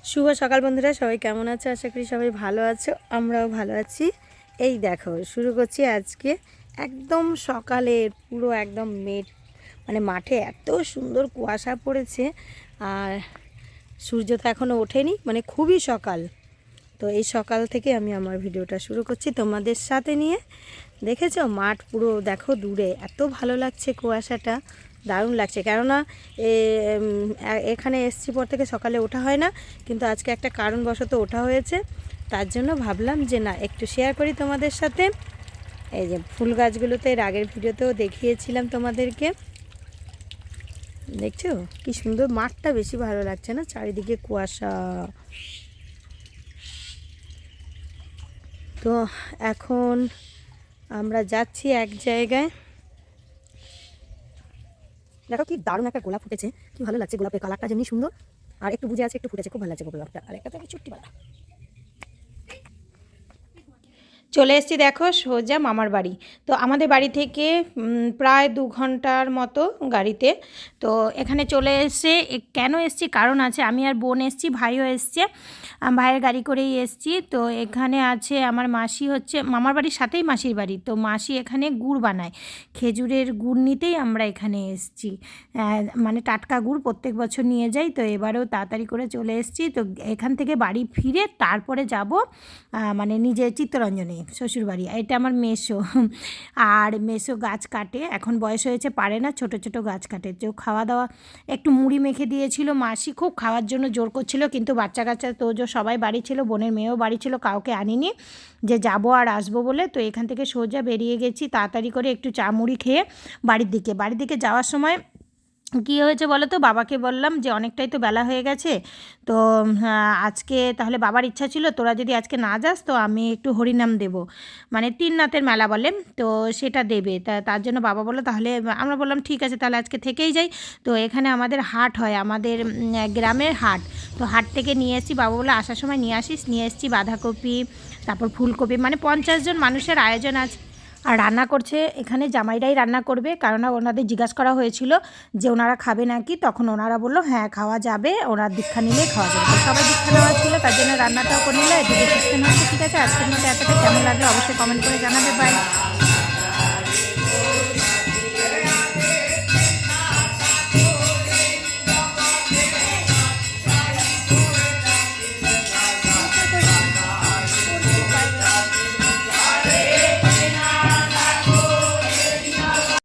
শুভ সকাল বন্ধুরা, সবাই কেমন আছো? আশা করি সবাই ভালো আছো, আমরাও ভালো আছি। এই দেখো শুরু করছি আজকে একদম সকালের পুরো একদম মানে মাঠে এত সুন্দর কুয়াশা পড়েছে আর সূর্য তো এখনও ওঠেনি, মানে খুবই সকাল। তো এই সকাল থেকে আমি আমার ভিডিওটা শুরু করছি তোমাদের সাথে নিয়ে। দেখেছো মাঠ পুরো দেখো দূরে, এত ভালো লাগছে কুয়াশাটা, দারুণ লাগছে। কেননা এখানে এসছি পর থেকে সকালে ওঠা হয় না, কিন্তু আজকে একটা কারণবশত ওঠা হয়েছে। তার জন্য ভাবলাম যে না একটু শেয়ার করি তোমাদের সাথে। এই যে ফুল গাছগুলোতে এর আগের ভিডিওতেও দেখিয়েছিলাম তোমাদেরকে, দেখছো কি সুন্দর মাঠটা, বেশি ভালো লাগছে না? চারিদিকে কুয়াশা। তো এখন আমরা যাচ্ছি এক জায়গায়। দেখো কি দারুণ একটা গোলাপ ফুটেছে, কি ভালো লাগছে। গোলাপের কালারটা যেমনি সুন্দর আর একটু বুঝে আছে, একটু ফুটেছে, খুব ভালো লাগছে গোলাপটা। আর একটা তো চুট্টি বালা চলে এসেছি দেখো সোজা মামার বাড়ি। তো আমাদের বাড়ি থেকে প্রায় 2 ঘন্টার মতো গাড়িতে। তো এখানে চলে এসে কেন এসেছি কারণ আছে, আমি আর বোন এসেছি, ভাইও এসছে, ভাইয়ের গাড়ি করেই এসেছি। তো এখানে আছে আমার মাসি, হচ্ছে মামার বাড়ির সাথেই মাসির বাড়ি। তো মাসি এখানে গুড় বানায়, খেজুরের গুড় নিতেই আমরা এখানে এসেছি। মানে টাটকা গুড় প্রত্যেক বছর নিয়ে যাই, তো এবারেও তাড়াতাড়ি করে চলে এসেছি। তো এখান থেকে বাড়ি ফিরে তারপরে যাব মানে নিজের চিত্তরঞ্জনে শ্বশুরবাড়ি। এটা আমার মেসো, আর মেসো গাছ কাটে, এখন বয়স হয়েছে, পারে না, ছোট ছোট গাছ কাটে। তো খাওয়া দাওয়া একটু মুড়ি মেখে দিয়েছিল মাসি, খুব খাওয়ার জন্য জোর করছিল, কিন্তু বাচ্চা কাচ্চা তো সবাই বাড়ি ছিল, বোনের মেয়েও বাড়ি ছিল, কাউকে আনিনি যে যাব আর আসবো বলে। তো এখান থেকে সোজা বেরিয়ে গেছি তাড়াতাড়ি করে, একটু চা মুড়ি খেয়ে বাড়ির দিকে যাওয়ার সময় কী হয়েছে বলো তো, বাবাকে বললাম যে অনেকটাই তো বেলা হয়ে গেছে, তো আজকে তাহলে বাবার ইচ্ছা ছিল তোরা যদি আজকে না যাস তো আমি একটু হরিনাম দেব, মানে 3 রাতের মেলা বলে, তো সেটা দেবে। তার জন্য বাবা বললো তাহলে, আমরা বললাম ঠিক আছে তাহলে আজকে থেকেই যাই। তো এখানে আমাদের হাট হয়, আমাদের গ্রামের হাট। তো হাট থেকে নিয়ে এসেছি, বাবা বললো আসার সময় নিয়ে আসিস। নিয়ে এসেছি বাঁধাকপি, তারপর ফুলকপি, মানে 50 জন মানুষের আয়োজন আছে। আর রান্না করছে এখানে জামাইরাই রান্না করবে, কারণ ওনাদের জিজ্ঞাসা করা হয়েছিল যে ওনারা খাবে নাকি, তখন ওনারা বললো হ্যাঁ খাওয়া যাবে, ওনার দীক্ষা নিলে খাওয়া যাবে। তো সবাই দীক্ষা নেওয়া ছিল, তার জন্য রান্নাটাও করে নিল, এদিকে চিকেন হচ্ছে। ঠিক আছে, আজকের মতো এতটা কেমন লাগলো অবশ্যই কমেন্ট করে জানাবে। বাই।